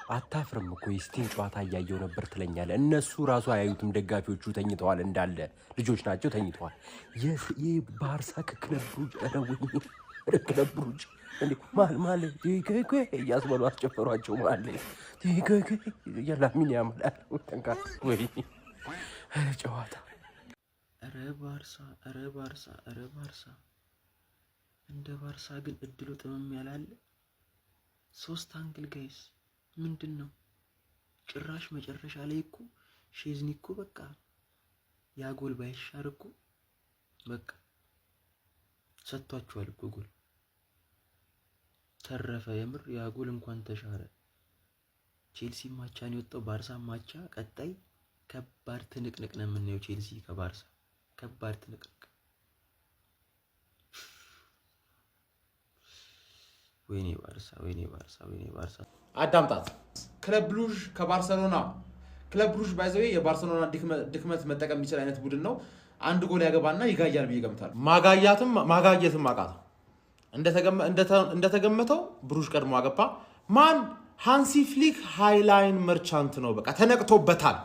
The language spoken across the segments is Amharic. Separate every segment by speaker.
Speaker 1: አታፍርም እኮ የሲቲን ጨዋታ እያየው ነበር ትለኛለህ። እነሱ ራሱ አያዩትም፣ ደጋፊዎቹ ተኝተዋል፣ እንዳለ ልጆች ናቸው ተኝተዋል። የባርሳ ከክለብ ብሩጅ ክለብ ብሩጅ እንዴ ማል እያስበሉ አስጨፈሯቸው። ማለ የላሚን ያመላል ተንካ ወይ ጨዋታ።
Speaker 2: ኧረ ባርሳ እንደ ባርሳ ግን እድሉ ጥምም ያላለ 3 አንግል ጋይስ ምንድን ነው ጭራሽ መጨረሻ ላይ እኮ ሼዝኒ እኮ በቃ ያ ጎል ባይሻር እኮ በቃ ሰጥቷቸዋል እኮ ጎል ተረፈ። የምር ያ ጎል እንኳን ተሻረ። ቼልሲ ማቻን የወጣው ባርሳ ማቻ ቀጣይ ከባድ ትንቅንቅ ነው የምናየው። ቼልሲ ከባርሳ ከባድ ትንቅንቅ። ወይኔ ባርሳ
Speaker 3: አዳምጣት። ክለብ ብሩዥ ከባርሰሎና ክለብ ብሩዥ ባይዘው የባርሰሎና ድክመት መጠቀም የሚችል አይነት ቡድን ነው። አንድ ጎል ያገባና ይጋያል ብዬ ገምታለሁ። ማጋየትም አቃተው። እንደተገመተው ብሩዥ ቀድሞ አገባ። ማን? ሃንሲ ፍሊክ ሃይላይን መርቻንት ነው። በቃ ተነቅቶበታል።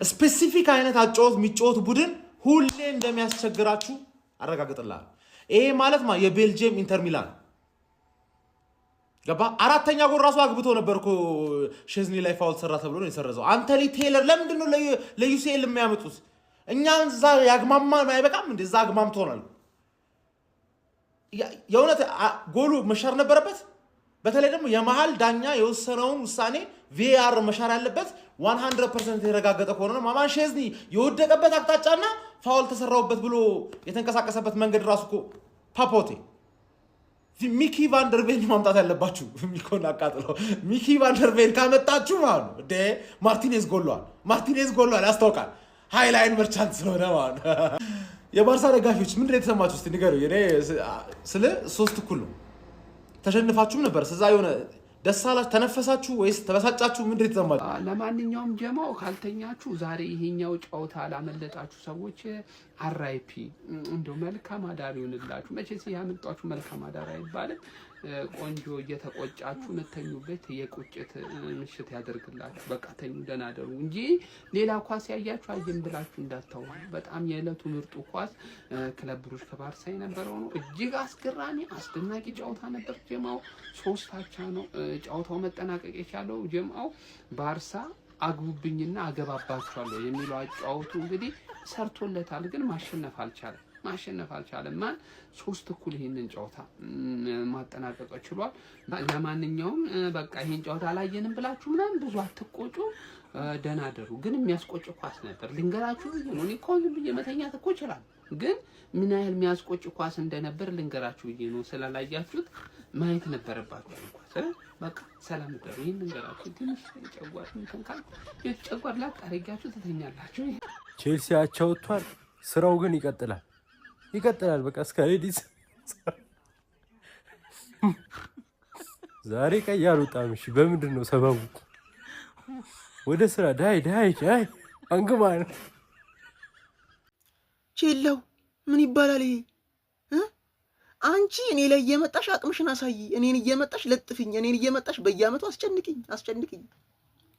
Speaker 3: ስፔሲፊክ አይነት አጫወት የሚጫወት ቡድን ሁሌ እንደሚያስቸግራችሁ አረጋግጥልሃል። ይሄ ማለት የቤልጂየም ኢንተር ሚላን ገባ። አራተኛ ጎል ራሱ አግብቶ ነበርኮ ሼዝኒ ላይ ፋውል ሰራ ተብሎ ነው የሰረዘው። አንቶኒ ቴይለር ለምንድን ነው ለዩሲኤል የሚያመጡት? እኛን እዛ ያግማማ አይበቃም እንዴ? እዛ አግማምቶናል። የእውነት ጎሉ መሻር ነበረበት። በተለይ ደግሞ የመሃል ዳኛ የወሰነውን ውሳኔ ቪአር መሻር ያለበት 100% የተረጋገጠ ከሆነ ነው። ማማን ሼዝኒ የወደቀበት አቅጣጫና ፋውል ተሰራውበት ብሎ የተንቀሳቀሰበት መንገድ ራሱ እኮ ፓፖቴ ሚኪ ቫንደርቬል ማምጣት ያለባችሁ። ሚኮን አቃጥለው ሚኪ ቫንደርቬል ካመጣችሁ ማለት ነው እንደ ማርቲኔዝ ጎሏል ያስታውቃል። ሃይላይን መርቻንት ስለሆነ ማለት ነው። የባርሳ ደጋፊዎች ምንድን ነው የተሰማችሁ? እስቲ ንገሩኝ። እኔ ስለ 3 እኩል ነው ተሸንፋችሁም ነበር። ስለዛ የሆነ ደስ አላችሁ ተነፈሳችሁ ወይስ ተበሳጫችሁ? ምንድን ነው የተሰማችሁ?
Speaker 4: ለማንኛውም ጀማው ካልተኛችሁ ዛሬ ይሄኛው ጨዋታ ላመለጣችሁ ሰዎች አራይፒ እንደው መልካም አዳር ይሁንላችሁ። መቼስ ያመጣችሁ መልካም አዳር አይባልም። ቆንጆ እየተቆጫችሁ መተኙበት የቁጭት ምሽት ያደርግላችሁ። በቃ ተኙ ደህና ደሩ እንጂ ሌላ ኳስ ያያችሁ አየን ብላችሁ እንዳታው። በጣም የዕለቱ ምርጡ ኳስ ክለብ ብሩዥ ከባርሳ የነበረው ነው። እጅግ አስገራሚ አስደናቂ ጨዋታ ነበር። ጀማው 3 አቻ ነው ጨዋታው መጠናቀቅ የቻለው። ጀማው ባርሳ አግቡብኝና አገባባችኋለሁ የሚለው አጫወቱ እንግዲህ ሰርቶለታል፣ ግን ማሸነፍ አልቻለም። ማን 3 እኩል ይሄንን ጨዋታ ማጠናቀቅ ችሏል። ለማንኛውም በቃ ይሄን ጨዋታ አላየንም ብላችሁ ምናምን ብዙ አትቆጩ፣ ደህና ደሩ። ግን የሚያስቆጭ ኳስ ነበር ልንገራችሁ። እኔ እኮ ዝም ብዬ መተኛት እኮ ይችላል፣ ግን ምን ያህል የሚያስቆጭ ኳስ እንደነበር ልንገራችሁ ብዬ ነው። ስላላያችሁት ማየት ነበረባችሁ ኳስ። በቃ ሰላም ደሩ። ይሄን ልንገራችሁ። ትንሽ ጨጓር እንተንካል የጨጓር ላቅ አረጋችሁ ትተኛላችሁ።
Speaker 1: ቼልሲ አቻ ወጥቷል። ስራው ግን ይቀጥላል። በቃ እስከ ሌዲስ ዛሬ ቀይ አልወጣም። እሺ በምንድን ነው ሰበቡ? ወደ ስራ ዳይ አንግማ ነው
Speaker 2: ቼላው ምን ይባላል ይሄ? አንቺ እኔ ላይ እየመጣሽ አቅምሽን አሳይ፣ እኔን እየመጣሽ ለጥፍኝ፣ እኔን እየመጣሽ በየአመቱ አስጨንቅኝ።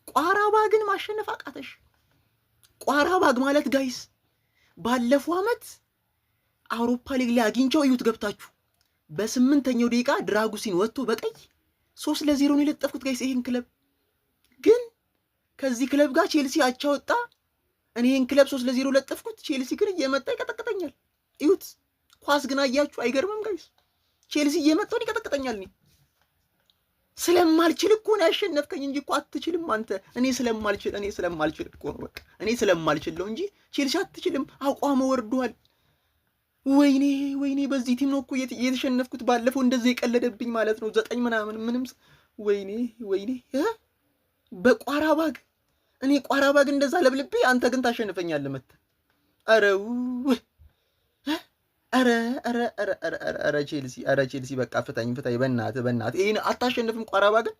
Speaker 2: ቋራባግን ማሸነፍ አቃተሽ። ቋራባግ ማለት ጋይስ ባለፈው አመት አውሮፓ ሊግ ላይ አግኝቻው እዩት ገብታችሁ በ8ኛው ደቂቃ ድራጉሲን ወጥቶ በቀይ 3-0 ነው የለጠፍኩት ጋይስ። ይሄን ክለብ ግን ከዚህ ክለብ ጋር ቼልሲ አቻ ወጣ። እኔ ይሄን ክለብ 3-0 ለጠፍኩት። ቼልሲ ግን እየመጣ ይቀጠቅጠኛል። እዩት ኳስ ግን አያችሁ አይገርምም ጋይስ? ቼልሲ እየመጣ ይቀጠቅጠኛል። ስለማልችል እኮ ነው ያሸነፍከኝ እንጂ እኮ አትችልም አንተ። እኔ ስለማልችል እኮ ነው በቃ እኔ ስለማልችል ነው እንጂ ቼልሲ አትችልም። አቋሙ ወርዷል። ወይኔ በዚህ ቲም ነው እኮ የተሸነፍኩት። ባለፈው እንደዚህ የቀለደብኝ ማለት ነው 9 ምንም ወይኔ በቋራባግ እኔ ቋራባግ እንደዛ ለብልቤ አንተ ግን ታሸንፈኛለህ መተ ኧረ ቼልሲ በቃ ፍታኝ በእናትህ ይሄን አታሸንፍም። ቋራባግን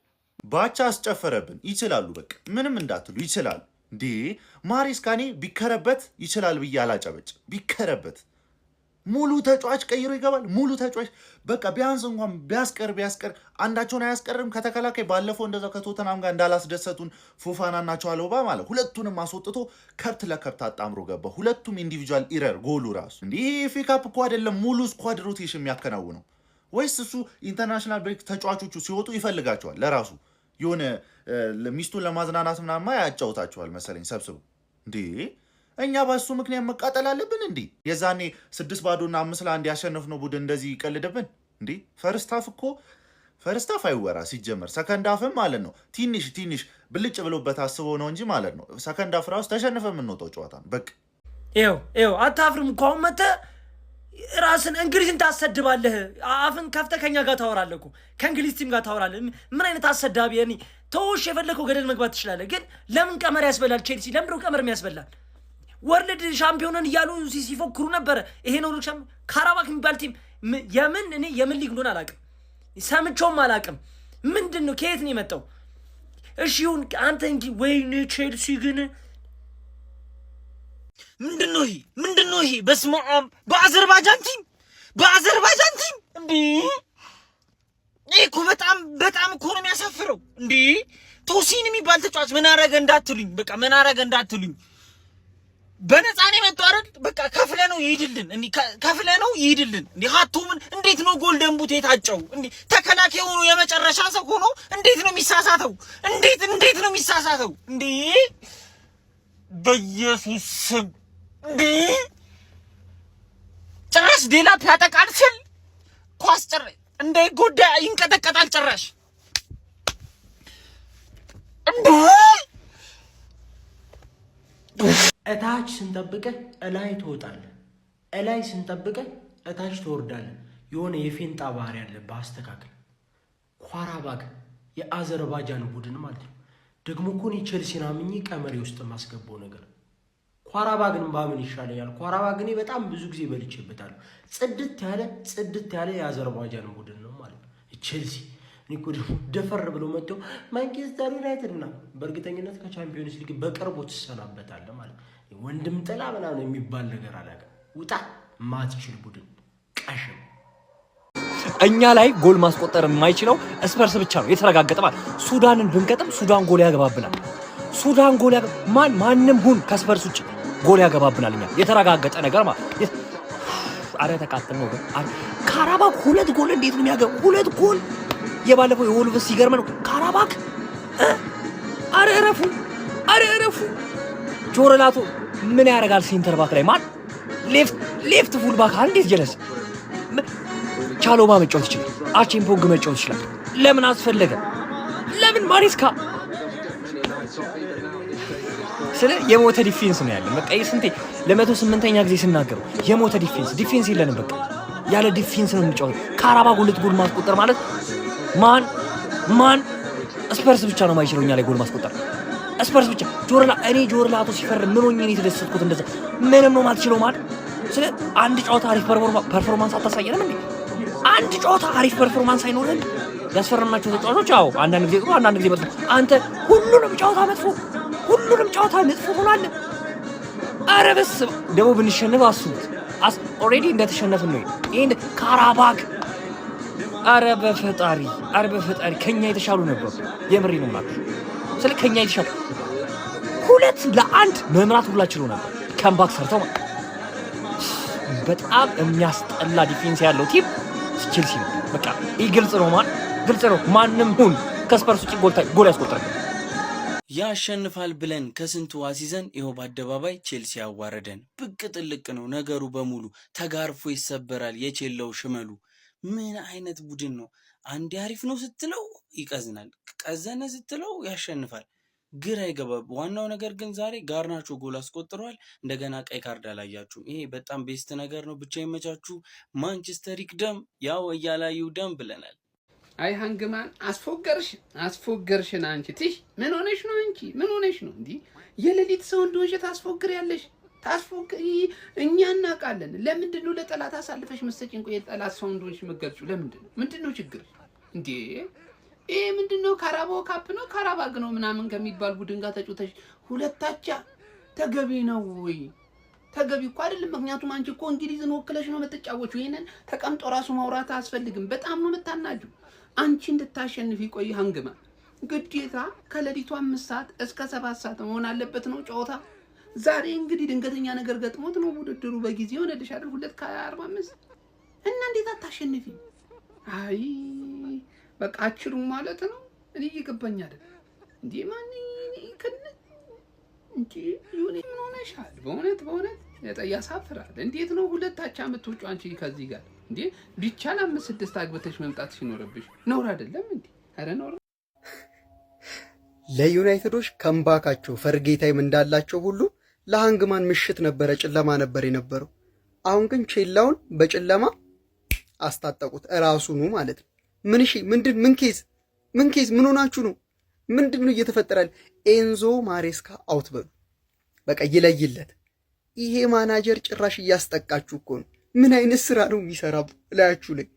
Speaker 5: ባቻ አስጨፈረብን። ይችላሉ በቃ ምንም እንዳትሉ ይችላሉ። እንዴ ማሪስካኔ ቢከረበት ይችላል ብዬ አላጨበጭ ቢከረበት ሙሉ ተጫዋች ቀይሮ ይገባል። ሙሉ ተጫዋች በቃ ቢያንስ እንኳን ቢያስቀር አንዳቸውን አያስቀርም ከተከላካይ። ባለፈው እንደዛ ከቶተናም ጋር እንዳላስደሰቱን ፎፋናና ቻሎባ ማለት ሁለቱንም አስወጥቶ ከብት ለከብት አጣምሮ ገባ። ሁለቱም ኢንዲቪጁዋል ኢረር ጎሉ ራሱ እንዲህ ኤፍ ኤ ካፕ እኮ አይደለም ሙሉ ስኳድ ሮቴሽን የሚያከናውነው። ወይስ እሱ ኢንተርናሽናል ብሬክ ተጫዋቾቹ ሲወጡ ይፈልጋቸዋል ለራሱ የሆነ ሚስቱን ለማዝናናት ምናምን ያጫውታቸዋል መሰለኝ ሰብስቡ እንዴ? እኛ በሱ ምክንያት መቃጠል አለብን እንዴ? የዛኔ 6-0 እና 5-1 ያሸነፍነው ቡድን እንደዚህ ይቀልድብን እንዴ? ፈርስታፍ አይወራ ሲጀመር፣ ሰከንዳፍም ማለት ነው ትንሽ ብልጭ ብሎበት አስበው ነው እንጂ ማለት ነው። ሰከንዳፍ ራሱ ተሸንፈ የምንወጣው ጨዋታ ነው በቃ።
Speaker 6: ይኸው አታፍርም እኮ አሁን መተህ ራስን እንግሊዝን ታሰድባለህ። አፍን ከፍተህ ከኛ ጋር ታወራለህ እኮ ከእንግሊዝ ቲም ጋር ታወራለህ። ምን አይነት አሰዳቢ! እኔ ተውሽ የፈለከው ገደል መግባት ትችላለህ፣ ግን ለምን ቀመር ያስበላል? ቼልሲ ለምንድነው ቀመር የሚያስበላል? ወርልድ ሻምፒዮንን እያሉ ሲፎክሩ ነበረ። ይሄ ነው ካራባክ የሚባል ቲም የምን ሊግ እንደሆነ አላውቅም፣ ሰምቼውም አላውቅም። ምንድን ነው ከየት ነው የመጣው? እሺ ይሁን አንተ እንጂ ወይኔ ቼልሲ ግን ምንድነው ይሄ? በስመ አብ! በአዘርባይጃን ቲም እንዴ! ይሄ እኮ በጣም እኮ ነው የሚያሳፍረው እንዴ! ቶሲን የሚባል ተጫዋች ምን አረገ እንዳትሉኝ በነፃ ነው የመጣው አይደል? በቃ ከፍለ ነው ይሄድልን እንዴ! ሀቶምን እንዴት ነው ጎልደን ቡት የታጨው እንዴ? ተከላካይ ሆኖ የመጨረሻ ሰው ሆኖ እንዴት ነው የሚሳሳተው? እንዴ! በኢየሱስ ስም እንዴ! ጭራሽ ዴላፕ ያጠቃል ስል ኳስ እንዳይጎዳ ይንቀጠቀጣል ጭራሽ እንዴ!
Speaker 1: እታች ስንጠብቀህ እላይ ትወጣለህ፣ እላይ ስንጠብቀህ እታች ትወርዳለህ። የሆነ የፌንጣ ባህሪ ያለብህ አስተካክል። ኳራባግ የአዘርባይጃን ቡድን ማለት ነው። ደግሞ እኮ እኔ ቼልሲን አምኜ ቀመሬ ውስጥ የማስገባው ነገር ኳራባግን ባምን ይሻለኛል። ኳራባግን በጣም ብዙ ጊዜ በልቼበታለሁ። ጽድት ያለ የአዘርባይጃን ቡድን ነው ማለት ነው ቼልሲ። እኔ እኮ ደግሞ ደፈር ብሎ መጥተው ማንቸስተር ዩናይትድ ምናምን በእርግጠኝነት ከቻምፒዮንስ ሊግ በቅርቡ ትሰናበታለህ ማለት ነው። ወንድም ጥላ ምናምን የሚባል ነገር አላውቅም። ውጣ ማትችል ቡድን ቀሽም።
Speaker 6: እኛ ላይ ጎል ማስቆጠር የማይችለው ስፐርስ ብቻ ነው የተረጋገጠ ማለት። ሱዳንን ብንቀጥም ሱዳን ጎል ያገባብናል። ማንም ሁን ከስፐርስ ውጭ ጎል ያገባብናል። እኛ የተረጋገጠ ነገር ማለት አረ ተቃጥል ነው። ካራባክ 2 ጎል እንዴት ነው የሚያገባው? 2 ጎል የባለፈው የወልቭስ ሲገርም ነው። ካራባክ አረ እረፉ። ጆረላቶ ምን ያደርጋል ሴንተር ባክ ላይ ማን ሌፍት ፉል ባክ እንዴት ጀለስ ቻሎባ መጫወት ይችላል። አቼምፖንግ መጫወት ይችላል። ለምን አስፈለገ? ለምን ማሪስካ ስለ የሞተ ዲፌንስ ነው ያለን። በቃ ስንቴ ለ108ኛ ጊዜ ስናገረው የሞተ ዲፌንስ የለንም። በቃ ያለ ዲፌንስ ነው የምንጫወተው። ካራባክ 2 ጎል ማስቆጠር ማለት ማን ስፐርስ ብቻ ነው የማይችለው እኛ ላይ ጎል ማስቆጠር። ስፐርስ ብቻ ጆረላቶ ሲፈርም ምን ሆኜ ነው የተደሰትኩት? እንደዛ ምንም ነው ማትችለው ማለት ስለ አንድ ጨዋታ አሪፍ ፐርፎርማንስ አታሳየንም እንዴ? አንድ ጨዋታ አሪፍ ፐርፎርማንስ አይኖርም? ያስፈረምናቸው ተጫዋቾች አዎ አንዳንድ ጊዜ ጥሩ አንዳንድ ጊዜ መጥፎ። አንተ ሁሉንም ጨዋታ መጥፎ ሆኗል። አረ በስመ አብ! ደግሞ ብንሸነፍ አስቡት። ኦልሬዲ እንደተሸነፍን ነው ይሄ ካራባክ። አረ በፈጣሪ ከኛ የተሻሉ ነበሩ። የምሬ ነው ማለት ስለ ከኛ የተሻሉ 2-1 መምራት ሁላችንም ነበር። ካምባክ ሰርተው ማለት በጣም የሚያስጠላ ዲፌንስ ያለው ቲም ቼልሲ ነው። በቃ ይህ ግልጽ ነው። ማንም ሁን ከስፐርስ ውጭ ጎል ያስቆጥራል።
Speaker 7: ያሸንፋል ብለን ከስንቱ ዋሲዘን ይኸው በአደባባይ ቼልሲ ያዋረደን። ብቅ ጥልቅ ነው ነገሩ በሙሉ ተጋርፎ ይሰበራል የቼለው ሽመሉ። ምን አይነት ቡድን ነው? አንዴ አሪፍ ነው ስትለው ይቀዝናል፣ ቀዘነ ስትለው ያሸንፋል። ግራ ይገባል። ዋናው ነገር ግን ዛሬ ጋርናቾ ጎል አስቆጥሯል። እንደገና ቀይ ካርድ አላያችሁም። ይሄ በጣም ቤስት ነገር ነው። ብቻ ይመቻችሁ። ማንቸስተር ይቅደም፣ ያው እያላዩ ደም ብለናል።
Speaker 4: አይ ሃንግማን አስፎገርሽን አንቺ ትሽ ምን ሆነሽ ነው እንዴ? የሌሊት ሰው እንደሆንሽ ታስፎግሪያለሽ። እኛ እናውቃለን። ለምንድን ነው ለጠላት አሳልፈሽ መስጠሽን? ቆይ የጠላት ሰው እንደሆንሽ መገልጹ ምንድን ነው ችግር እንዴ? ይሄ ምንድነው? ካራባው ካፕ ነው ካራባግ ነው ምናምን ከሚባል ቡድን ጋር ተጫውተሽ 2 አቻ ተገቢ ነው ወይ? ተገቢ እኮ አይደለም። ምክንያቱም አንቺ እኮ እንግሊዝን ወክለሽ ነው የምትጫወቹ። ይሄንን ተቀምጦ ራሱ ማውራት አያስፈልግም። በጣም ነው የምታናጁ። አንቺ እንድታሸንፊ ቆይ ሃንግማ ግዴታ ከሌሊቱ 5 ሰዓት እስከ 7 ሰዓት መሆን አለበት ነው ጨዋታ። ዛሬ እንግዲህ ድንገተኛ ነገር ገጥሞት ነው ውድድሩ በጊዜ ሆነልሽ አይደል? 2:45 እና እንዴት አታሸንፊ? አይ በቃ አችሉም ማለት ነው። እኔ እየገባኝ አይደል እንዴ? ማን ከነ እንዴ ዩኒ ምን ሆነሻል? በእውነት ያሳፍራል። እንዴት ነው 2 አቻ የምትወጪው አንቺ ከዚህ ጋር እንዴ? ቢቻል 5-6 አግብተሽ መምጣት ሲኖርብሽ ነውር አይደለም እንዴ? ኧረ ነውር።
Speaker 8: ለዩናይትዶች ከምባካቸው ፈርጌ ታይም እንዳላቸው ሁሉ ለሃንግማን ምሽት ነበረ፣ ጨለማ ነበር የነበረው። አሁን ግን ቼላውን በጨለማ አስታጠቁት እራሱኑ ማለት ነው። ምን እሺ፣ ምን ኬዝ ምን ሆናችሁ ነው? ምንድን ነው እየተፈጠራል? ኤንዞ ማሬስካ አውት በሉ በቃ ይለይለት። ይሄ ማናጀር ጭራሽ እያስጠቃችሁ እኮ ነው። ምን አይነት ስራ ነው የሚሰራው? ላያችሁ ላይ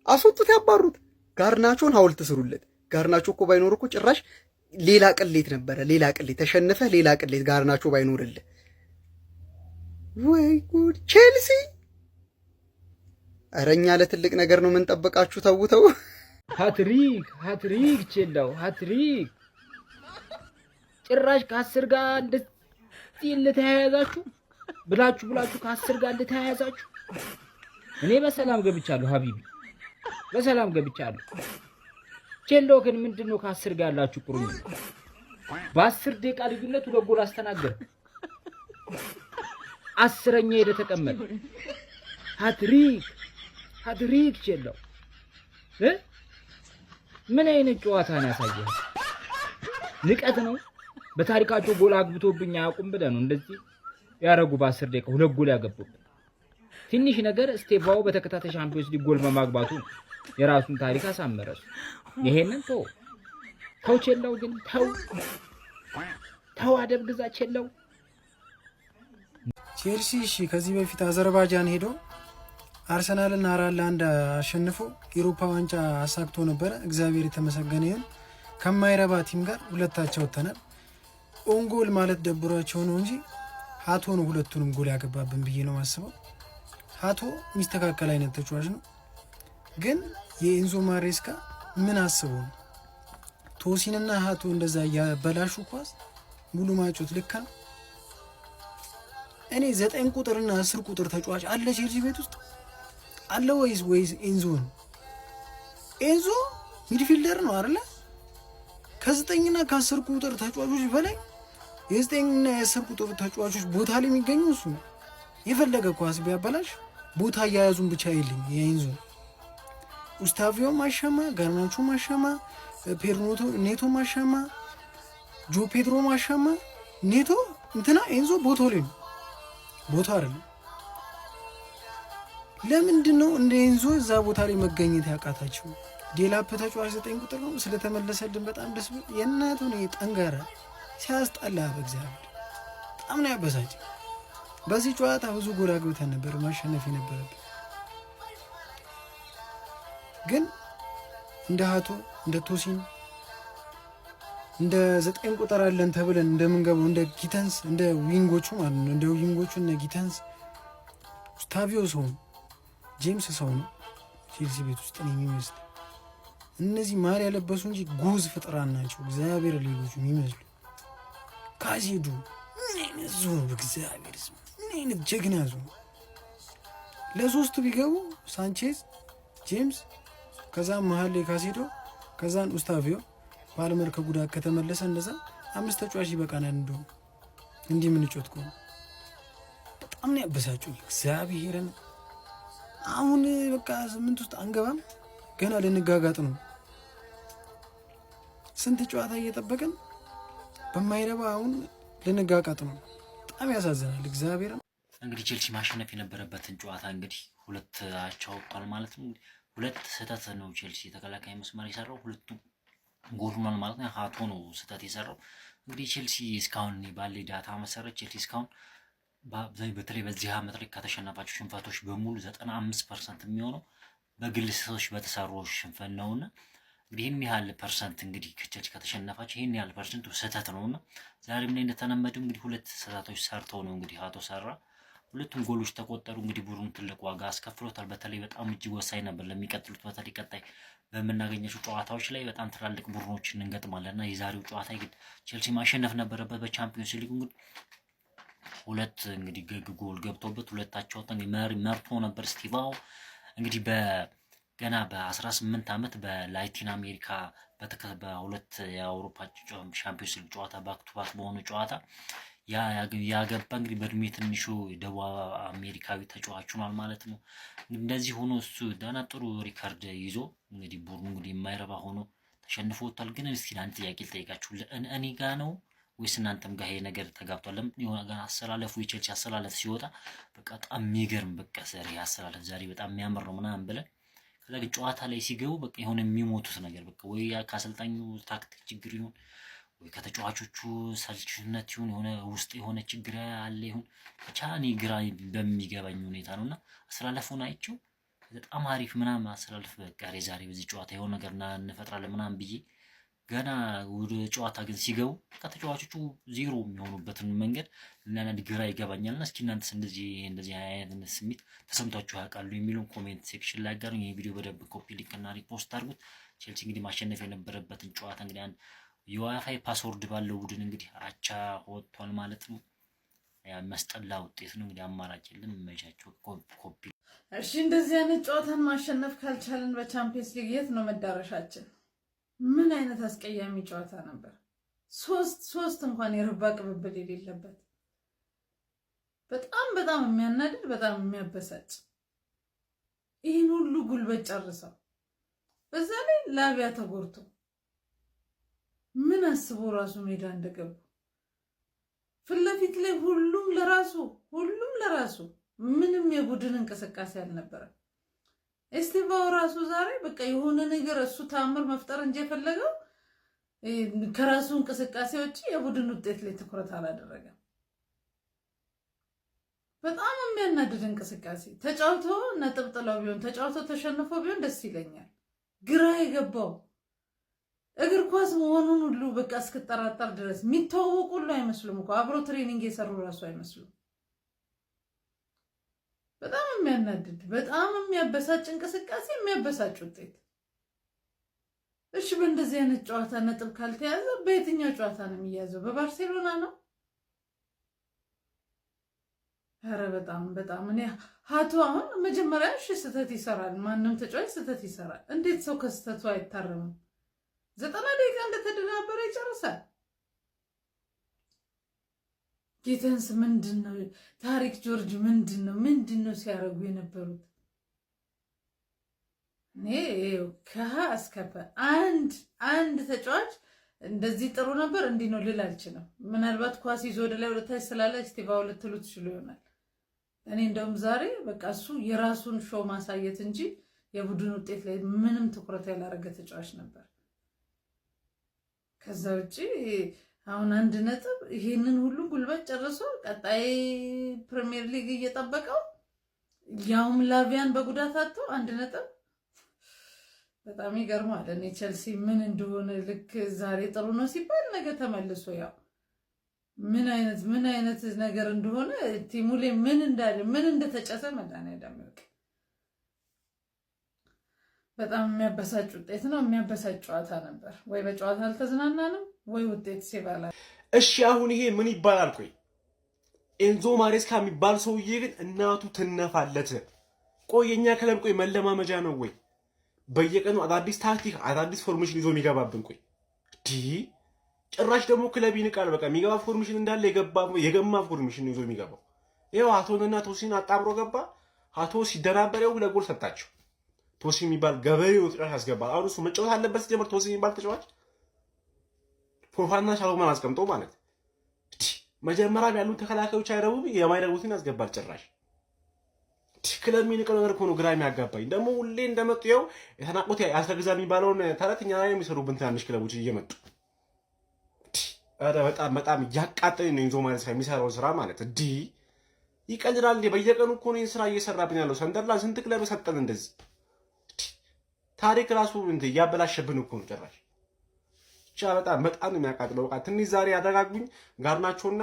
Speaker 8: አስወጡት፣ ያባሩት። ጋርናቾን ሐውልት ስሩለት። ጋርናቾ እኮ ባይኖር እኮ ጭራሽ ሌላ ቅሌት ነበረ። ሌላ ቅሌት ተሸንፈህ ሌላ ቅሌት ጋርናቾ ባይኖርልህ። ወይ ጉድ ቼልሲ! ኧረ እኛ ለትልቅ ነገር ነው የምንጠብቃችሁ። ተውተው።
Speaker 6: ሃትሪክ ቼላው ሃትሪክ። ጭራሽ ከ10 ጋር እንደዚህ ልተያያዛችሁ ብላችሁ ከ10 ጋር ልተያያዛችሁ። እኔ በሰላም ገብቻለሁ ሀቢቢ፣ በሰላም ገብቻለሁ። ቼሎ ግን ምንድነው ከ10 ጋር ያላችሁ ቁርኝ? በ10 ደቂቃ ልዩነት 2 ጎል አስተናገረ። 10ኛ ሄደ ተቀመጠ። ሃትሪክ ቼሎ ምን አይነት ጨዋታ ነው ያሳየው? ንቀት ነው። በታሪካቸው ጎል አግብቶብኝ አያውቁም ብለህ ነው እንደዚህ ያረጉ። በ10 ደቂቃ 2 ጎል ያገቡበት ትንሽ ነገር ስቴቫኦ በተከታታይ ሻምፒዮንስ ሊግ ጎል በማግባቱ የራሱን ታሪክ አሳመረሱ። ይሄንን ተው ቼላው ግን ተው አደብ ግዛ ቼላው።
Speaker 9: ቼልሲ እሺ ከዚህ በፊት አዘርባይጃን ሄዶ አርሰናልና 4-1 አሸንፎ የአውሮፓ ዋንጫ አሳክቶ ነበረ። እግዚአብሔር የተመሰገነ ይሁን። ከማይረባ ቲም ጋር 2-2 ወጥተናል። ኦንጎል ማለት ደብሯቸው ነው እንጂ ሃቶ ነው ሁለቱንም ጎል ያገባብን ብዬ ነው ማስበው። ሃቶ የሚስተካከል አይነት ተጫዋች ነው። ግን የኤንዞ ማሬስካ ምን አስበው ነው ቶሲንና ሃቶ እንደዛ ያበላሹ ኳስ ሙሉ ማጮት ልካ? እኔ 9 ቁጥርና 10 ቁጥር ተጫዋች አለ ቼልሲ ቤት ውስጥ አለ ወይስ ኤንዞ ነው? ኤንዞ ሚድፊልደር ነው አይደለ? ከ9ና ከ10 ቁጥር ተጫዋቾች በላይ የ9ና የ10 ቁጥር ተጫዋቾች ቦታ ላይ የሚገኙ እሱ ነው። የፈለገ ኳስ ቢያበላሽ ቦታ ያያዙን ብቻ ይልኝ የኤንዞ ጉስታቪዮ ማሻማ፣ ጋርናቾ ማሻማ፣ ኔቶ ማሻማ፣ ጆ ፔድሮ ማሻማ፣ ኔቶ እንትና ኤንዞ ቦታው ላይ ነው። ቦታ አይደለም። ለምንድን ነው እንደ ኤንዞ እዛ ቦታ ላይ መገኘት ያቃታቸው? ዴላፕ ተጫዋች 9 ቁጥር ነው ስለተመለሰልን በጣም ደስ ብሎ የእናቱ ነው ጠንጋራ ሲያስጠላ በእግዚአብሔር በጣም ነው ያበሳጭ። በዚህ ጨዋታ ብዙ ጎል አግብተን ነበር ማሸነፍ የነበረብን። ግን እንደ ሃቶ እንደ ቶሲን እንደ 9 ቁጥር አለን ተብለን እንደምንገባው እንደ ጊተንስ እንደ ዊንጎቹ ማለት ነው እንደ ዊንጎቹ እነ ጊተንስ ጉስታቪዮ ሰው ጄምስ ሰው ነው ቼልሲ ቤት ውስጥ ነው የሚመስል። እነዚህ ማር ያለበሱ እንጂ ጉዝ ፍጥራን ናቸው። እግዚአብሔር ሌሎቹ የሚመስሉ ካሲዱ ምን አይነት ዞን በእግዚአብሔር ስም ምን አይነት ጀግና ዞን። ለሶስቱ ቢገቡ ሳንቼዝ፣ ጄምስ፣ ከዛም መሀል ላይ ካሲዶ፣ ከዛን ጉስታቪዮ ፓልመር ከጉዳት ከተመለሰ እንደዛ 5 ተጫዋች ይበቃናል። እንደው እንዲህ ምን ጮት እኮ በጣም ነው ያበሳጩኝ እግዚአብሔርን። አሁን በቃ 8 ውስጥ አንገባም፣ ገና ልንጋጋጥ ነው። ስንት ጨዋታ እየጠበቀን በማይረባ አሁን ልንጋጋጥ ነው። በጣም ያሳዝናል እግዚአብሔር።
Speaker 10: እንግዲህ ቼልሲ ማሸነፍ የነበረበትን ጨዋታ እንግዲህ 2 አቻ ወጥቷል ማለት ነው። 2 ስህተት ነው ቼልሲ ተከላካይ መስመር የሰራው፣ 2 ጎል ሆኗል ማለት ነው። ሃቶ ነው ስህተት የሰራው። እንግዲህ ቼልሲ እስካሁን ባለ ዳታ መሰረት ቼልሲ እስካሁን በተለይ በዚህ ዓመት ላይ ከተሸነፋቸው ሽንፈቶች በሙሉ 95% የሚሆነው በግል ስህተቶች በተሰሩ ሽንፈት ነውና እንግዲህ ይህን ያህል ፐርሰንት እንግዲህ ቼልሲ ከተሸነፋቸው ይህን ያህል ፐርሰንቱ ስህተት ነውና ዛሬም ላይ እንደተለመደው እንግዲህ 2 ስህተቶች ሰርተው ነው እንግዲህ ሃቶ ሰራ። ሁለቱም ጎሎች ተቆጠሩ። እንግዲህ ቡድኑ ትልቅ ዋጋ አስከፍሎታል። በተለይ በጣም እጅግ ወሳኝ ነበር ለሚቀጥሉት በተለይ ቀጣይ በምናገኛቸው ጨዋታዎች ላይ በጣም ትላልቅ ቡድኖችን እንገጥማለንና የዛሬው ጨዋታ ግን ቼልሲ ማሸነፍ ነበረበት። በቻምፒዮንስ ሊግ እንግዲህ ሁለት እንግዲህ ጎል ገብቶበት ሁለታቸው መርቶ ነበር ስቲቫው እንግዲህ ገና በ18 ዓመት በላቲን አሜሪካ በሁለት የአውሮፓ ሻምፒዮንስ ሊግ ጨዋታ ባክ ቱ ባክ በሆነ ጨዋታ ያገባ እንግዲህ በእድሜ ትንሹ ደቡብ አሜሪካዊ ተጫዋች ሆኗል ማለት ነው። እንደዚህ ሆኖ እሱ ደህና ጥሩ ሪካርድ ይዞ እንግዲህ ቡድኑ እንግዲህ የማይረባ ሆኖ ተሸንፎ ወጥቷል። ግን እስኪ አንድ ጥያቄ ልጠይቃችሁ፣ እኔ ጋ ነው ወይስ እናንተም ጋር ይሄ ነገር ተጋብቷል? ለምን የሆነ ጋር አሰላለፉ የቼልሲ አሰላለፍ ሲወጣ በቃ በጣም የሚገርም በቃ ዛሬ በጣም የሚያምር ነው ምናምን ብለን ከዛ ግን ጨዋታ ላይ ሲገቡ በቃ የሆነ የሚሞቱት ነገር በቃ ወይ ከአሰልጣኙ ታክቲክ ችግር ይሁን ወይ ከተጫዋቾቹ ሰልችነት ይሁን የሆነ ውስጥ የሆነ ችግር አለ ይሁን ብቻ እኔ ግራ በሚገባኝ ሁኔታ ነውና አሰላለፉን አይቼው በጣም አሪፍ ምናምን አሰላለፍ በቃ ዛሬ በዚህ ጨዋታ የሆነ ነገር እንፈጥራለን ምናምን ብዬ ገና ወደ ጨዋታ ግን ሲገቡ ከተጫዋቾቹ ዜሮ የሚሆኑበትን መንገድ ለናድ ግራ ይገባኛልና እስኪ እናንተስ እንደዚህ አይነት ስሜት ተሰምቷችሁ ያውቃሉ የሚሉን ኮሜንት ሴክሽን ላይ አጋሩኝ። ይሄ ቪዲዮ በደንብ ኮፒ ሊንክ እና ሪፖስት አድርጉት። ቼልሲ እንግዲህ ማሸነፍ የነበረበትን ጨዋታ እንግዲህ አንድ የዋይፋይ ፓስወርድ ባለው ቡድን እንግዲህ አቻ ወጥቷል ማለት ነው። ያ መስጠላ ውጤት ነው እንግዲህ አማራጭ የለም። መቻቸው ኮፒ
Speaker 11: እሺ። እንደዚህ አይነት ጨዋታን ማሸነፍ ካልቻለን በቻምፒየንስ ሊግ የት ነው መዳረሻችን? ምን አይነት አስቀያሚ ጨዋታ ነበር። ሶስት እንኳን የረባ ቅብብል የሌለበት በጣም የሚያናድድ በጣም የሚያበሳጭ ይህን ሁሉ ጉልበት ጨርሰው በዛ ላይ ላቢያ ተጎርቶ ምን አስቦ ራሱ ሜዳ እንደገቡ ፊት ለፊት ላይ ሁሉም ለራሱ ምንም የቡድን እንቅስቃሴ አልነበረም። ኤስቲቫው ራሱ ዛሬ በቃ የሆነ ነገር እሱ ታምር መፍጠር እንጂ የፈለገው ከራሱ እንቅስቃሴ ውጪ የቡድን ውጤት ላይ ትኩረት አላደረገም። በጣም የሚያናድድ እንቅስቃሴ ተጫውቶ ነጥብ ጥለው ቢሆን ተጫውቶ ተሸንፎ ቢሆን ደስ ይለኛል። ግራ የገባው እግር ኳስ መሆኑን ሁሉ በቃ እስክጠራጠር ድረስ የሚተዋወቁ ሁሉ አይመስሉም እኮ አብሮ ትሬኒንግ የሰሩ ራሱ አይመስሉም። በጣም የሚያናድድ በጣም የሚያበሳጭ እንቅስቃሴ የሚያበሳጭ ውጤት። እሺ በእንደዚህ አይነት ጨዋታ ነጥብ ካልተያዘ በየትኛው ጨዋታ ነው የሚያዘው? በባርሴሎና ነው? ኧረ በጣም እኔ ሀቶ አሁን መጀመሪያ ስህተት ይሰራል። ማንም ተጫዋች ስህተት ይሰራል። እንዴት ሰው ከስህተቱ አይታረምም? 90 ደቂቃ እንደተደናበረ ይጨርሳል። ጌተንስ ምንድነው? ታሪክ ጆርጅ ምንድነው ሲያረጉ የነበሩት? እኔ ከሀ እስከፈ አንድ ተጫዋች እንደዚህ ጥሩ ነበር እንዲህ ነው ልል አልችልም። ምናልባት ኳስ ይዞ ወደ ላይ ወደ ታች ስላለ ስቲቫው ልትሉ ትችሉ ይሆናል። እኔ እንደውም ዛሬ በቃ እሱ የራሱን ሾው ማሳየት እንጂ የቡድን ውጤት ላይ ምንም ትኩረት ያላረገ ተጫዋች ነበር። ከዛ ውጪ አሁን አንድ ነጥብ ይሄንን ሁሉ ጉልበት ጨርሶ ቀጣይ ፕሪሚየር ሊግ እየጠበቀው ያውም ላቪያን በጉዳት አጥቶ አንድ ነጥብ በጣም ይገርማል። እኔ ቼልሲ ምን እንደሆነ ልክ ዛሬ ጥሩ ነው ሲባል ነገ ተመልሶ ያው ምን አይነት ነገር እንደሆነ ቲሙ ላይ ምን እንደተጨሰ መድኃኒዓለም ያውቅ። በጣም የሚያበሳጭ ውጤት ነው። የሚያበሳጭ ጨዋታ ነበር። ወይ በጨዋታ አልተዝናናንም ወይ ውጤት ሲባላ።
Speaker 1: እሺ አሁን ይሄ ምን ይባላል? ቆይ ኤንዞ ማሬስካ የሚባል ሰውዬ ግን እናቱ ትነፋለት። ቆይ የኛ ክለብ ቆይ መለማመጃ ነው ወይ? በየቀኑ አዳዲስ ታክቲክ አዳዲስ ፎርሜሽን ይዞ የሚገባብን? ቆይ ጭራሽ ደግሞ ክለብ ይንቃል። በቃ የሚገባ ፎርሜሽን እንዳለ የገማ ፎርሜሽን ይዞ የሚገባው ይኸው አቶንና ቶሲን አጣምሮ ገባ። አቶ ሲደናበረው ለጎል ሰጣቸው። ቶሲ የሚባል ገበሬው ጥራሽ ያስገባል። አሁን እሱ መጫወት አለበት ሲጀምር ቶሲ የሚባል ተጫዋች ፎፋና ሻሎማን አስቀምጦ ማለት መጀመሪያ ያሉት ተከላካዮች አይረቡም፣ የማይረቡትን ያስገባል። ጭራሽ ክለብ የሚንቀው ነገር እኮ ነው ግራ የሚያጋባኝ። ደግሞ ሁሌ እንደመጡ ይኸው የተናቁት ያስረግዛ የሚባለውን ተረተኛ ላይ የሚሰሩብን ትናንሽ ክለቦች እየመጡ ኧረ በጣም እያቃጠለኝ ነው ኤንዞ ማሬስካ የሚሰራው ስራ ማለት ይቀልላል። በየቀኑ እኮ ነው ስራ እየሰራብን ያለው። ሰንደርላንድ ስንት ክለብ ሰጠን እንደዚህ። ታሪክ ራሱ እያበላሸብን እኮ ነው ጭራሽ። ብቻ በጣም ነው የሚያቃጥለው። በቃ ትንሽ ዛሬ ያደጋጉኝ ጋርናቾና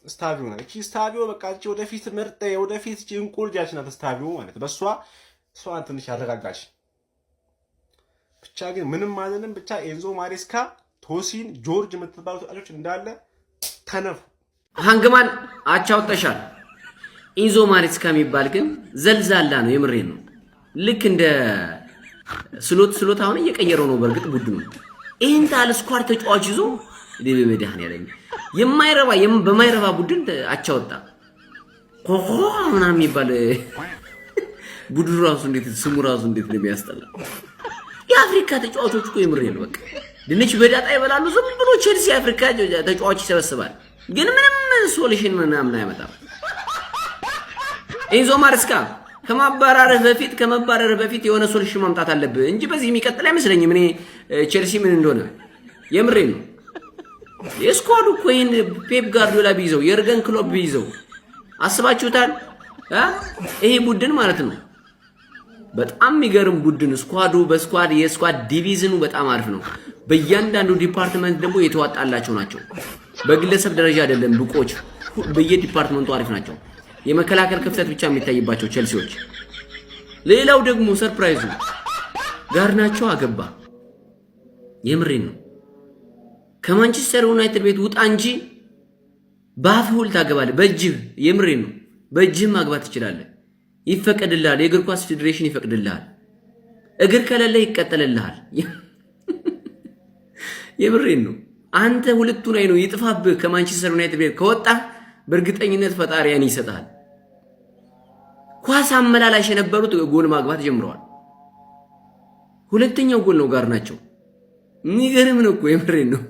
Speaker 3: ስታቪዮ ነው። እቺ ስታቪዮ በቃ እቺ ወደፊት ምርጥ ወደፊት እቺ እንቁ ልጃችን ናት ስታቪዮ ማለት እሷን ትንሽ ያረጋጋች። ብቻ ግን ምንም ማለንም ብቻ ኤንዞ ማሬስካ፣ ቶሲን፣ ጆርጅ የምትባሉ ተጫዋቾች እንዳለ ተነፉ።
Speaker 12: ሃንግማን አቻውተሻል። ኤንዞ ማሬስካ የሚባል ግን ዘልዛላ ነው። የምሬ ነው። ልክ እንደ ስሎት አሁን እየቀየረው ነው። በእርግጥ ቡድኑ ይሄን ታል ስኳር ተጫዋች ይዞ ለበመዳህን ያለኝ በማይረባ ቡድን አቻወጣ። ኮኮ ምናምን የሚባል ቡድኑ ራሱ እንዴት ስሙ ራሱ እንዴት ነው የሚያስጠላ። የአፍሪካ ተጫዋቾች እኮ የምሬ ነው። በቃ ድንች በዳጣ ይበላሉ። ዝም ብሎ ቼልሲ አፍሪካ ተጫዋች ይሰበስባል፣ ግን ምንም ሶሉሽን ምናምን አይመጣም። ኤንዞ ማሬስካ ከመባረርህ በፊት የሆነ ሶሉሽን ማምጣት አለብህ እንጂ በዚህ የሚቀጥል አይመስለኝም። እኔ ቼልሲ ምን እንደሆነ የምሬ ነው። የስኳዱ እኮ ይሄን ፔፕ ጋርዲዮላ ቢይዘው የርገን ክሎፕ ቢይዘው አስባችሁታል? ይሄ ቡድን ማለት ነው በጣም የሚገርም ቡድን። የስኳድ ዲቪዥኑ በጣም አሪፍ ነው። በእያንዳንዱ ዲፓርትመንት ደግሞ የተዋጣላቸው ናቸው። በግለሰብ ደረጃ አይደለም ብቆች፣ በየዲፓርትመንቱ አሪፍ ናቸው። የመከላከል ክፍተት ብቻ የሚታይባቸው ቼልሲዎች። ሌላው ደግሞ ሰርፕራይዙ ጋርናቾ አገባ። የምሬን ነው። ከማንቸስተር ዩናይትድ ቤት ውጣ እንጂ በአፍህ ሁሉ ታገባለህ። በእጅህ የምሬን ነው። በእጅህ ማግባት ትችላለህ። ይፈቀድልሃል። የእግር ኳስ ፌዴሬሽን ይፈቅድልሃል። እግር ከሌለ ይቀጠልልሃል። የምሬን ነው። አንተ ሁለቱን አይኑ ይጥፋብህ። ከማንቸስተር ዩናይትድ ቤት ከወጣህ በእርግጠኝነት ፈጣሪ ያን ይሰጣል። ኳስ አመላላሽ የነበሩት ጎል ማግባት ጀምረዋል። ሁለተኛው ጎል ነው ጋርናቾ። የሚገርም ነው እኮ የምሬን ነው።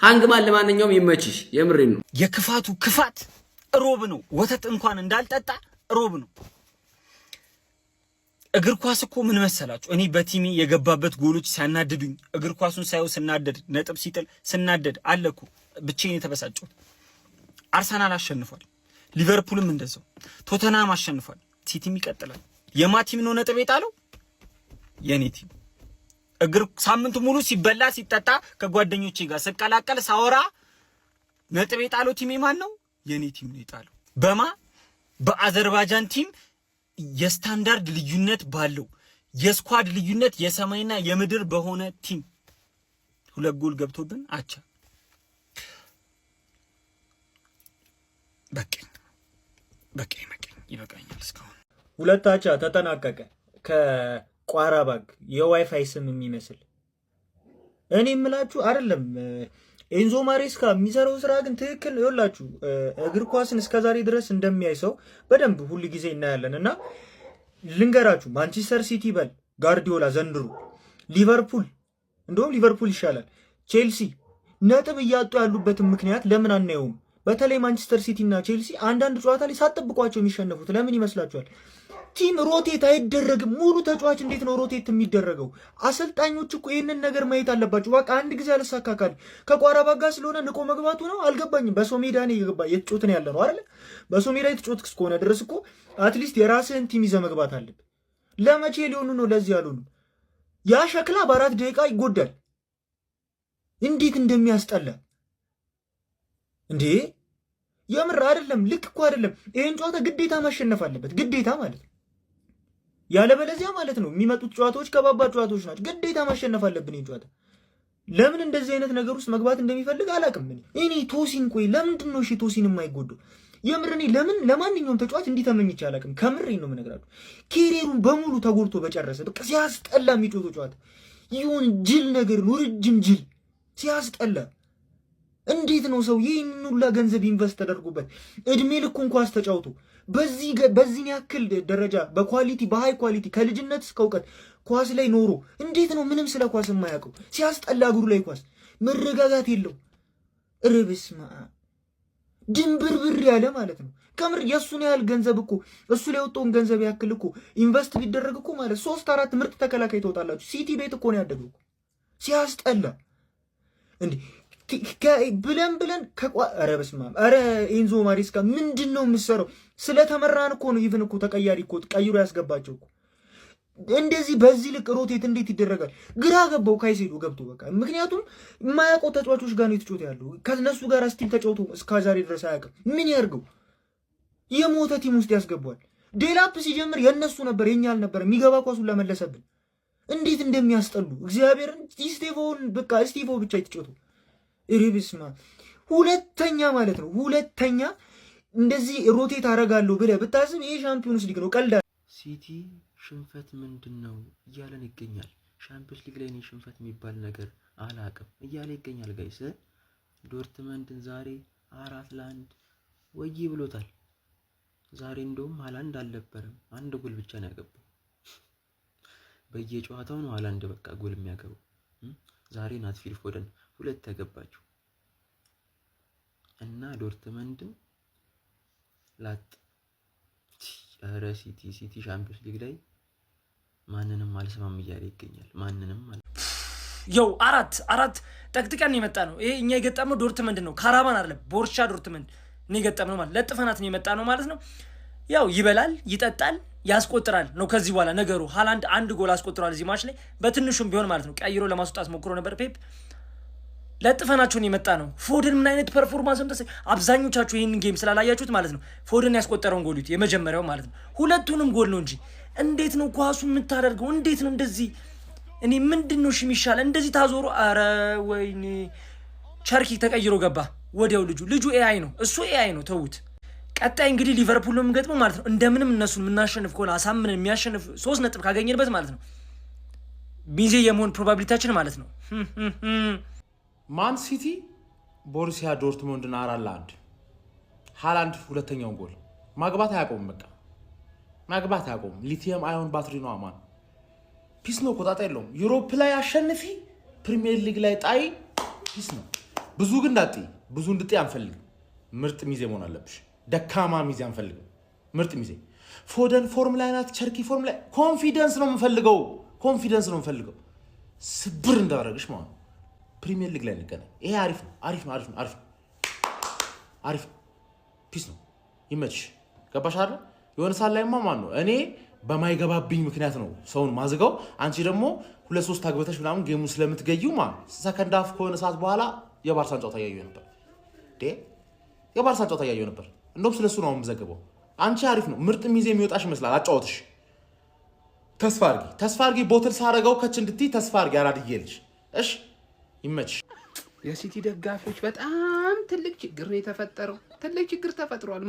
Speaker 12: ሃንግማን ለማንኛውም ይመችሽ። የምሬን ነው።
Speaker 6: የክፋቱ ክፋት ሮብ ነው። ወተት እንኳን እንዳልጠጣ ሮብ ነው። እግር ኳስ እኮ ምን መሰላችሁ? እኔ በቲሚ የገባበት ጎሎች ሲያናድዱኝ፣ እግር ኳሱን ሳይው ስናደድ፣ ነጥብ ሲጥል ስናደድ አለኩ ብቻዬን የተበሳጨሁት። አርሰናል አሸንፏል። ሊቨርፑልም እንደዛው። ቶተናም አሸንፏል። ሲቲም ይቀጥላል። የማ ቲም ነው ነጥብ የጣለው? የኔ ቲም። እግር ሳምንቱ ሙሉ ሲበላ ሲጠጣ ከጓደኞቼ ጋር ስቀላቀል ሳወራ ነጥብ የጣለው ቲም ማን ነው? የኔ ቲም ነው የጣለው። በአዘርባይጃን ቲም የስታንዳርድ ልዩነት ባለው የስኳድ ልዩነት የሰማይና የምድር በሆነ ቲም 2 ጎል ገብቶብን አቻ። በቃኝ ይበቃኛል። እስካሁን 2 አቻ ተጠናቀቀ። ከቋራባግ የዋይፋይ ስም የሚመስል እኔ የምላችሁ አይደለም። ኤንዞ ማሬስካ የሚሰራው ስራ ግን ትክክል ይኸውላችሁ። እግር ኳስን እስከዛሬ ድረስ እንደሚያይ ሰው በደንብ ሁሉ ጊዜ እናያለን እና ልንገራችሁ፣ ማንቸስተር ሲቲ በል ጋርዲዮላ ዘንድሮ፣ እንደውም ሊቨርፑል ይሻላል፣ ቼልሲ ነጥብ እያጡ ያሉበትን ምክንያት ለምን አናየውም? በተለይ ማንቸስተር ሲቲ እና ቼልሲ አንዳንድ ጨዋታ ላይ ሳትጠብቋቸው የሚሸነፉት ለምን ይመስላችኋል? ቲም ሮቴት አይደረግም። ሙሉ ተጫዋች እንዴት ነው ሮቴት የሚደረገው? አሰልጣኞች እኮ ይህንን ነገር ማየት አለባቸው። በቃ አንድ ጊዜ አልሳካካል ከቋራባጋ ስለሆነ ንቆ መግባቱ ነው። አልገባኝም። በሰው ሜዳ ነው የተጮትን ያለ ነው አይደል? በሰው ሜዳ የተጮት እስከሆነ ድረስ እኮ አትሊስት የራስህን ቲም ይዘህ መግባት አለብህ። ለመቼ ሊሆኑ ነው? ለዚህ ያልሆኑ ያ ሸክላ በ4 ደቂቃ ይጎዳል። እንዴት እንደሚያስጠላ እንዴ! የምር አይደለም፣ ልክ እኮ አይደለም። ይሄን ጨዋታ ግዴታ ማሸነፍ አለበት፣ ግዴታ ማለት ነው። ያለበለዚያ ማለት ነው የሚመጡት ጨዋታዎች ከባባድ ጨዋታዎች ናቸው። ግዴታ ማሸነፍ አለብን ይሄን ጨዋታ። ለምን እንደዚህ አይነት ነገር ውስጥ መግባት እንደሚፈልግ አላውቅም። እኔ ቶሲን ቆይ ለምንድን ነው ቶሲን የማይጎዳው? የምር እኔ ለማንኛውም ተጫዋች እንዲተመኝች አላውቅም። ከምሬ ነው የምነግራችሁ። ኬሪየሩን በሙሉ ተጎድቶ በጨረሰ በቃ ሲያስጠላ የሚጮተው ጨዋታ ይሁን ጅል ነገር ነው፣ ረጅም ጅል ሲያስጠላ። እንዴት ነው ሰው ይህን ሁላ ገንዘብ ኢንቨስት ተደርጎበት እድሜ ልኩን ኳስ ተጫውቶ በዚህ ያክል ደረጃ በኳሊቲ በሃይ ኳሊቲ ከልጅነት እስከ እውቀት ኳስ ላይ ኖሮ እንዴት ነው ምንም ስለ ኳስ የማያውቀው? ሲያስጠላ እግሩ ላይ ኳስ መረጋጋት የለው። ርብስማ ድንብርብር ያለ ማለት ነው። ከምር የእሱን ያህል ገንዘብ እኮ እሱ ላይ ወጣውን ገንዘብ ያክል እኮ ኢንቨስት ቢደረግ እኮ ማለት 3-4 ምርጥ ተከላካይ ተወጣላችሁ። ሲቲ ቤት እኮ ነው ያደገው። ሲያስጠላ እንዴ ብለን ኧረ በስመ አብ! ኧረ ኤንዞ ማሬስካ ምንድን ነው የምትሰራው? ስለተመራን እኮ ነው። ኢቭን እኮ ተቀያሪ እኮ ቀይሮ ያስገባቸው እኮ
Speaker 13: እንደዚህ በዚህ ልክ ሮቴት እንዴት ይደረጋል? ግራ ገባው ካይሴዶ ገብቶ በቃ ምክንያቱም የማያውቀው ተጫዋቾች ጋር ነው የተጫወተ ያለው። ከነሱ ጋር ስቲም ተጫውቶ እስከዛሬ ድረስ አያውቅም። ምን ያርገው? የሞተ ቲም ውስጥ ያስገባል። ዴላፕ ሲጀምር የነሱ ነበር የኛ አልነበር። የሚገባ ኳሱን ለመለሰብን እንዴት እንደሚያስጠሉ እግዚአብሔርን። ስቴፎን በቃ ስቴፎ ብቻ የተጫወተው ሪብስማ ሁለተኛ ማለት ነው። ሁለተኛ እንደዚህ ሮቴት አረጋለሁ ብለህ ብታስብ ይሄ ሻምፒዮንስ ሊግ ነው። ቀልዳ
Speaker 1: ሲቲ ሽንፈት ምንድነው እያለን ይገኛል። ሻምፒዮንስ ሊግ ላይ ሽንፈት የሚባል ነገር አላቅም እያለ ይገኛል። ጋይስ ዶርትመንድን ዛሬ 4-1 ወይ ብሎታል። ዛሬ እንደውም ሃላንድ አልነበረም፣ አንድ ጎል ብቻ ነው ያገባው። በየጨዋታው ነው ሃላንድ በቃ ጎል የሚያገባው። ዛሬ ናት ፊል ፎደን 2 ያገባችው እና ዶርትመንድን ላጥ ኧረ ሲቲ ሻምፒዮንስ ሊግ ላይ ማንንም አልሰማም እያለ ይገኛል። ማንንም
Speaker 6: ያው አራት ጠቅጥቀን ነው የመጣ ነው። ይሄ እኛ የገጠምነው ዶርትመንድ ነው፣ ካራባን አይደለም። ቦሩሲያ ዶርትመንድ ነው የገጠምነው ማለት ለጥፈናት ነው የመጣ ነው ማለት ነው። ያው ይበላል፣ ይጠጣል፣ ያስቆጥራል ነው ከዚህ በኋላ ነገሩ። ሃላንድ 1 ጎል አስቆጥሯል እዚህ ማች ላይ በትንሹም ቢሆን ማለት ነው። ቀይሮ ለማስወጣት ሞክሮ ነበር ፔፕ። ለጥፈናቸውን የመጣ ነው። ፎደን ምን አይነት ፐርፎርማንስ እንደሰ አብዛኞቻችሁ ይሄንን ጌም ስላላያችሁት ማለት ነው ፎደን ያስቆጠረውን ጎል ይት የመጀመሪያው ማለት ነው። ሁለቱንም ጎል ነው እንጂ እንዴት ነው ኳሱ የምታደርገው? እንዴት ነው እንደዚህ? እኔ ምንድነው ሽሚሻል እንደዚህ ታዞሩ? አረ ወይኔ ቸርኪ ተቀይሮ ገባ ወዲያው። ልጁ ኤአይ ነው፣ እሱ ኤአይ ነው። ተውት። ቀጣይ እንግዲህ ሊቨርፑል ነው የምንገጥመው ማለት ነው። እንደምንም እነሱን የምናሸንፍ ከሆነ አሳምነን የሚያሸንፍ 3 ነጥብ ካገኘንበት ማለት ነው ሚዜ የመሆን ፕሮባቢሊቲያችን ማለት ነው።
Speaker 3: ማን ሲቲ ቦሩሲያ ዶርትሙንድን 4-1 ሃላንድ ሁለተኛውን ጎል ማግባት አያቆም። በቃ ማግባት አያቆም። ሊቲየም አዮን ባትሪ ነው። አማን ፒስ ነው። ቆጣጣ የለውም። ዩሮፕ ላይ አሸንፊ፣ ፕሪሚየር ሊግ ላይ ጣይ፣ ፒስ ነው። ብዙ ግን እንዳትይ፣ ብዙ እንድትይ አንፈልግም። ምርጥ ሚዜ መሆን አለብሽ። ደካማ ሚዜ አንፈልግም። ምርጥ ሚዜ። ፎደን ፎርም ላይ ናት፣ ቸርኪ ፎርም ላይ። ኮንፊደንስ ነው የምፈልገው፣ ኮንፊደንስ ነው የምፈልገው። ስብር እንዳደረግሽ ማለት ነው። ፕሪሚየር ሊግ ላይ እንገናኝ። ይሄ አሪፍ ነው፣ አሪፍ ነው፣ አሪፍ ነው፣ አሪፍ ነው፣ አሪፍ ነው። ፒስ ነው። ይመችሽ። ገባሽ አይደል? የሆነ ሰዓት ላይማ ማን ነው እኔ በማይገባብኝ ምክንያት ነው ሰውን ማዝጋው። አንቺ ደግሞ 2-3 አግበተሽ ምናምን ጌሙ ስለምትገይው ሰከንድ ሃፍ ከሆነ ሰዓት በኋላ የባርሳን ጨዋታ እያየሁ ነበር። የባርሳን ጨዋታ እያየሁ ነበር። እንደውም ስለሱ ነው የምዘግበው። አንቺ አሪፍ ነው፣ ምርጥ ሚዜ የሚወጣሽ ይመስላል አጫወትሽ። ተስፋ አድርጊ። ቦትል ሳረገው ከች እንድትይ ተስፋ አድርጊ። አራድዬ ልጅ እሺ፣ ይመችሽ።
Speaker 4: የሲቲ ደጋፊዎች በጣም ትልቅ ችግር ነው የተፈጠረው። ትልቅ ችግር ተፈጥሯል።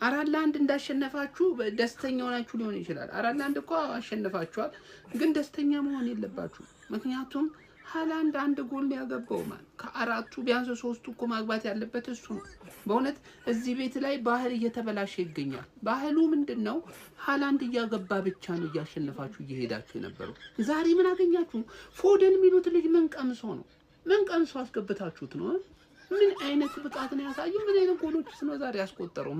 Speaker 4: 4-1 እንዳሸነፋችሁ ደስተኛ ሆናችሁ ሊሆን ይችላል። 4-1 እኮ አሸነፋችኋል፣ ግን ደስተኛ መሆን የለባችሁ። ምክንያቱም ሃላንድ 1 ጎል ያገባው ከአራቱ ቢያንስ 3 እኮ ማግባት ያለበት እሱ ነው። በእውነት እዚህ ቤት ላይ ባህል እየተበላሸ ይገኛል። ባህሉ ምንድነው? ሃላንድ እያገባ ብቻ ነው እያሸነፋችሁ እየሄዳችሁ የነበረው። ዛሬ ምን አገኛችሁ? ፎደን የሚሉት ልጅ ምን ቀምሶ ነው? ምን ቀምሶ አስገብታችሁት ነው? ምን አይነት ብቃት ነው ያሳየው? ምን አይነት ጎሎችስ ነው ዛሬ ያስቆጠረው?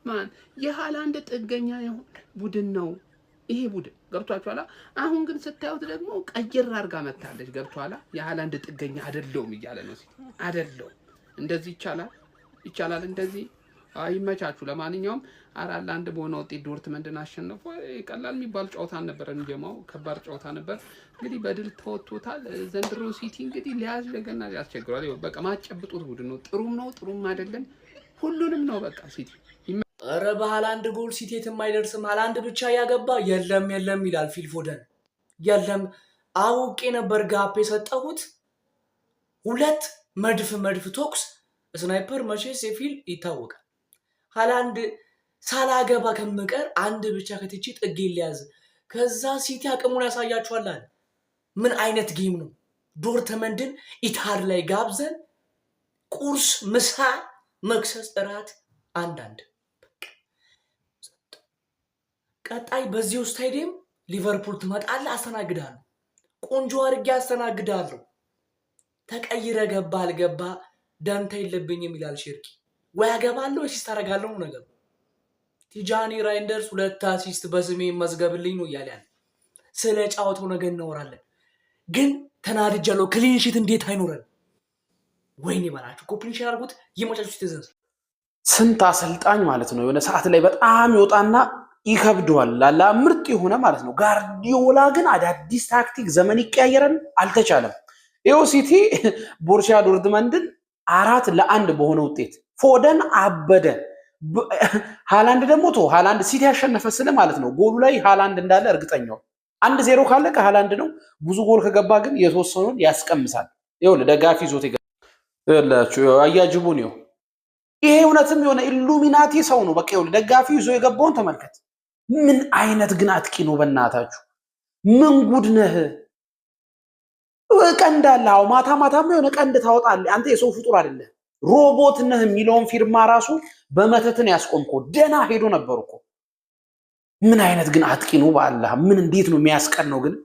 Speaker 4: ማን የሃላንድ ጥገኛ ቡድን ነው ይሄ ቡድን። ገብቷችኋላ? አሁን ግን ስታዩት ደግሞ ቀይር አድርጋ መታለች። ገብቷላ? የሃላንድ ጥገኛ አይደለውም እያለ ነው። አይደለውም። እንደዚህ ይቻላል እንደዚህ። ይመቻችሁ። ለማንኛውም 4-1 በሆነ ውጤት ዶርትመንድን አሸንፎ ቀላል የሚባል ጨዋታ አልነበረም። ጀማው ከባድ ጨዋታ ነበር። እንግዲህ በድል ተወጥቶታል። ዘንድሮ ሲቲ እንግዲህ ሊያስቸግረና ያስቸግሯል። በቃ ማጨብጡት ቡድን ነው። ጥሩም አይደለም፣ ሁሉንም ነው በቃ ሲቲ።
Speaker 6: ኧረ በሃላንድ ጎል ሲቲ የትም አይደርስም። ሃላንድ ብቻ ያገባ የለም ይላል ፊል ፎደን። የለም አውቄ ነበር ጋፕ የሰጠሁት። 2 መድፍ ቶክስ ስናይፐር መቼስ የፊል ይታወቃል። ሃላንድ ሳላገባ ከምቀር 1 ብቻ ከትቼ ጥጌን ሊያዝ ከዛ ሲቲ አቅሙን ያሳያችኋል አለ። ምን አይነት ጌም ነው? ዶርትመንድን ኢታድ ላይ ጋብዘን ቁርስ፣ ምሳ፣ መክሰስ፣ እራት 1-1 ቀጣይ በዚሁ ስታዲየም ሊቨርፑል ትመጣለህ፣ አስተናግዳለሁ። ቆንጆ አድርጌ አስተናግዳለሁ። ተቀይረ ገባ አልገባ ደንታ የለብኝም ይላል ሼርኪ። ወይ አገባለሁ ወይ አሲስት አደርጋለሁ ነው ነገሩ። ቲጃኒ ራይንደርስ 2 አሲስት በስሜ መዝገብልኝ ነው እያለ ያለ። ስለ ጫወታው ነገ እናወራለን። ግን ተናድጃለሁ። ክሊን ሺት እንዴት አይኖረን? ወይኔ ባላችሁ ኮፕሊን ሼር አድርጉት። ይመቻችሁ። ሲቲዝንስ
Speaker 14: ስንት አሰልጣኝ ማለት ነው የሆነ ሰዓት ላይ በጣም ይወጣና ይከብደዋል። ላላ ምርጥ የሆነ ማለት ነው። ጋርዲዮላ ግን አዳዲስ ታክቲክ ዘመን ይቀያየራል፣ አልተቻለም። ይኸው ሲቲ ቦሩሲያ ዶርትመንድን 4-1 በሆነ ውጤት ፎደን አበደ። ሃላንድ ደግሞ ሃላንድ ሲቲ ያሸነፈ ስለ ማለት ነው ጎሉ ላይ ሃላንድ እንዳለ እርግጠኛው 1-0 ካለ ከሃላንድ ነው። ብዙ ጎል ከገባ ግን የተወሰኑን ያስቀምሳል። ይኸውልህ ደጋፊ ይዞት ይገላችሁ አያጅቡን ነው። ይሄ እውነትም የሆነ ኢሉሚናቲ ሰው ነው። በቃ ይኸውልህ ደጋፊ ይዞ የገባውን ተመልከት። ምን አይነት ግን አጥቂ ነው በእናታችሁ! ምን ጉድ ነህ! ቀንድ አለህ። ማታ ማታማ የሆነ ቀንድ ታወጣለህ። አንተ የሰው ፍጡር አይደለህ፣ ሮቦት ነህ የሚለውን ፊርማ ራሱ በመተትን ያስቆምከው ደና ሄዶ ነበር እኮ። ምን አይነት ግን አጥቂ ነው በአላህ! ምን እንዴት ነው የሚያስቀነው ግን!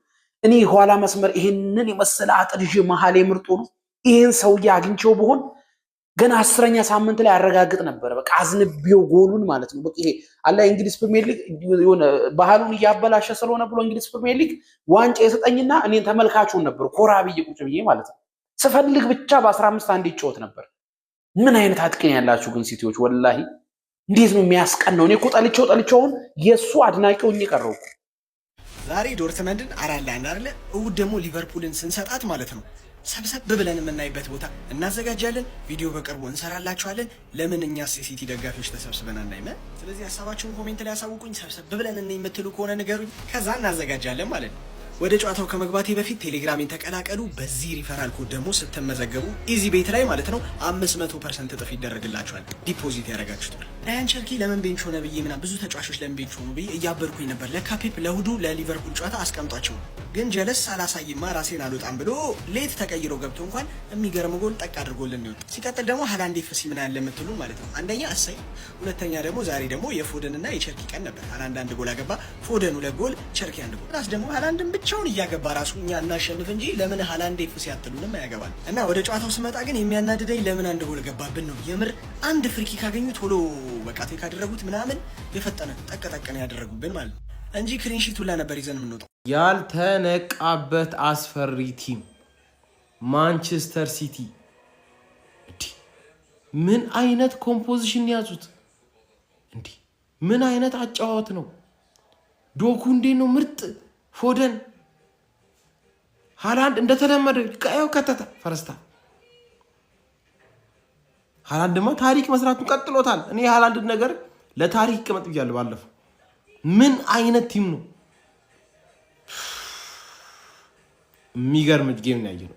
Speaker 14: እኔ ኋላ መስመር ይሄንን የመሰለ አጥርሽ መሐል የምርጡ ነው። ይሄን ሰውዬ አግኝቼው ብሆን ገና 10ኛ ሳምንት ላይ ያረጋግጥ ነበር። በቃ አዝንቤው ጎሉን ማለት ነው። በቃ ይሄ አላ እንግሊዝ ፕሪሚየር ሊግ የሆነ ባህሉን እያበላሸ ስለሆነ ብሎ እንግሊዝ ፕሪሚየር ሊግ ዋንጫ የሰጠኝና እኔን ተመልካቹን ነበር ኮራ ብዬ ቁጭ ብዬ ማለት ነው። ስፈልግ ብቻ በ15 አንድ ይጫወት ነበር። ምን አይነት አጥቂ ነው ያላችሁ ግን ሲቲዎች! ወላሂ እንዴት ነው የሚያስቀነው! እኔ እኮ ጠልቼውን የሱ አድናቂ ሆኜ ቀረው።
Speaker 15: ዛሬ ዶርትመንድን 4-1 አይደለ? እሑድ ደግሞ ሊቨርፑልን ስንሰጣት ማለት ነው ሰብሰብ ብለን የምናይበት ቦታ እናዘጋጃለን። ቪዲዮ በቅርቡ እንሰራላችኋለን። ለምን እኛስ የሲቲ ደጋፊዎች ተሰብስበን አናይም? ስለዚህ ሀሳባችሁን ኮሜንት ላይ ያሳውቁኝ። ሰብሰብ ብለን እንይ የምትሉ ከሆነ ንገሩኝ፣ ከዛ እናዘጋጃለን ማለት ነው። ወደ ጨዋታው ከመግባቴ በፊት ቴሌግራሜን ተቀላቀሉ። በዚህ ሪፈራል ኮድ ደግሞ ስትመዘገቡ ኢዚ ቤት ላይ ማለት ነው 500% እጥፍ ይደረግላችኋል ዲፖዚት ያደረጋችሁት። ራያን ቸርኪ ለምን ቤንች ሆነ ብዬ ምናምን ብዙ ተጫዋቾች ለምን ቤንች ሆኑ ብዬ እያበርኩኝ ነበር። ለካ ፔፕ ለእሑዱ ለሊቨርፑል ጨዋታ አስቀምጧቸው ግን ጀለስ አላሳይማ ራሴን አልወጣም ብሎ ሌት ተቀይሮ ገብቶ እንኳን የሚገርም ጎል ጠቅ አድርጎልን ነው። ሲቀጥል ደግሞ ሃላንድ ኤፍሲ ምን ያለ የምትሉ ማለት ነው አንደኛ እሰይ፣ ሁለተኛ ደግሞ ዛሬ ደግሞ የፎደን እና የቸርኪ ቀን ነበር። ሃላንድ 1 ጎል አገባ፣ ፎደን 2 ጎል፣ ቸርኪ 1 ጎል። ራስ ደግሞ ሃላንድን ብቻውን እያገባ ራሱ እኛ እናሸንፍ እንጂ ለምን ሃላንድ ኤፍሲ አትሉንም? አያገባል። እና ወደ ጨዋታው ስመጣ ግን የሚያናድደኝ ለምን 1 ጎል ገባብን ነው። የምር አንድ ፍሪኪ ካገኙ ቶሎ በቃ ካደረጉት ምናምን የፈጠነ ጠቀጠቀነ ያደረጉብን ማለት ነው እንጂ ክሊንሺት ሁላ ነበር ይዘን የምንወጣው።
Speaker 1: ያልተነቃበት አስፈሪ ቲም ማንቸስተር ሲቲ። ምን አይነት ኮምፖዚሽን ያዙት! እንዲህ ምን አይነት አጫዋት ነው! ዶኩ እንዴት ነው ምርጥ! ፎደን ሃላንድ እንደተለመደ ቀየው ከተተ ፈረስታ። ሃላንድማ ታሪክ መስራቱን ቀጥሎታል። እኔ ሃላንድ ነገር ለታሪክ ይቀመጥ ብያለሁ ባለፈው። ምን አይነት ቲም ነው! የሚገርም ጌም ነው ያየነው።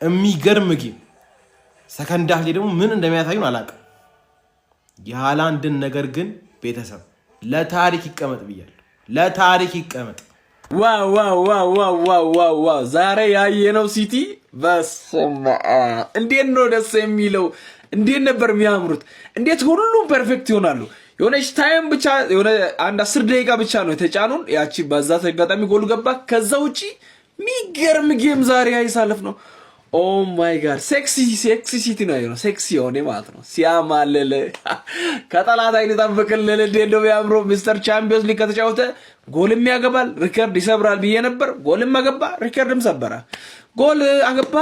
Speaker 1: የሚገርም ጌም። ሰከንድ ሃፍ ላይ ደግሞ ምን እንደሚያሳዩን አላውቅም። የሃላንድን ነገር ግን ቤተሰብ ለታሪክ ይቀመጥ ብያለሁ። ለታሪክ ይቀመጥ።
Speaker 7: ዋው! ዛሬ ያየነው ሲቲ በስመ አብ! እንዴት ነው ደስ የሚለው! እንዴት ነበር የሚያምሩት! እንዴት ሁሉም ፐርፌክት ይሆናሉ! የሆነች ታይም ብቻ የሆነ አንድ 10 ደቂቃ ብቻ ነው የተጫኑን። ያቺ በዛ ተጋጣሚ ጎል ገባ። ከዛ ውጪ የሚገርም ጌም ዛሬ ያይሳለፍ ነው። ኦ ማይ ጋድ! ሴክሲ ሲቲ ነው ያየነው። ሴክሲ ሆነ ማለት ነው። ሲያማለለ ከጠላት አይነት አንበከለለ። እንዴት ነው የሚያምረው! ሚስተር ቻምፒዮንስ ሊግ ከተጫወተ ጎልም ያገባል፣ ሪከርድ ይሰብራል ብዬ ነበር። ጎልም አገባ፣ ሪከርድም ሰበረ። ጎል አገባ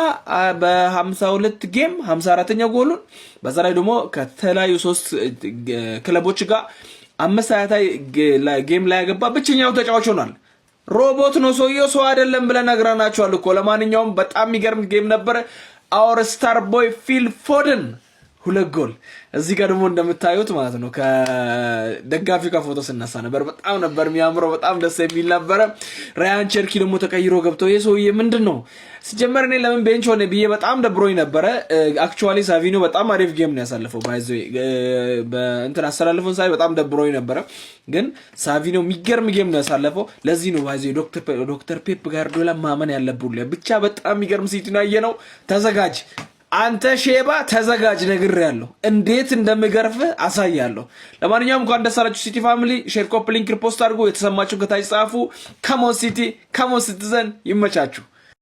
Speaker 7: በ52 ጌም 54ኛው ጎሉን። በዛ ላይ ደግሞ ከተለያዩ 3 ክለቦች ጋር 5 አያታይ ጌም ላይ ያገባ ብቸኛው ተጫዋች ሆኗል። ሮቦት ነው ሰውየው፣ ሰው አይደለም ብለን ነግረናችኋል እኮ። ለማንኛውም በጣም የሚገርም ጌም ነበር። አወር ስታር ቦይ ፊል ፎደን 2 ጎል። እዚህ ጋር ደግሞ እንደምታዩት ማለት ነው ከደጋፊው ጋር ፎቶ ስነሳ ነበር። በጣም ነበር የሚያምረው፣ በጣም ደስ የሚል ነበረ። ራያን ቸርኪ ደግሞ ተቀይሮ ገብቶ ይሄ ሰውዬ ምንድን ነው ሲጀመር እኔ ለምን ቤንች ሆነ ብዬ በጣም ደብሮኝ ነበረ። አክቹአሊ ሳቪኖ በጣም አሪፍ ጌም ነው ያሳለፈው። ባይዘ በእንትን አስተላልፎን ሳይ በጣም ደብሮኝ ነበረ፣ ግን ሳቪኖ የሚገርም ጌም ነው ያሳለፈው። ለዚህ ነው ባይዘ ዶክተር ፔፕ ጋርዲዮላ ማመን ያለብን። ብቻ በጣም የሚገርም ሲቲ ነው ያየነው። ተዘጋጅ አንተ ሼባ ተዘጋጅ፣ ነግሬያለሁ። እንዴት እንደምገርፍህ አሳያለሁ። ለማንኛውም እንኳን ደስ አላችሁ ሲቲ ፋሚሊ። ሼር፣ ኮፒ ሊንክ፣ ሪፖስት አድርጉ። የተሰማችሁን ከታች ጻፉ። ካሞን ሲቲ፣ ካሞን ሲቲዘን። ይመቻችሁ።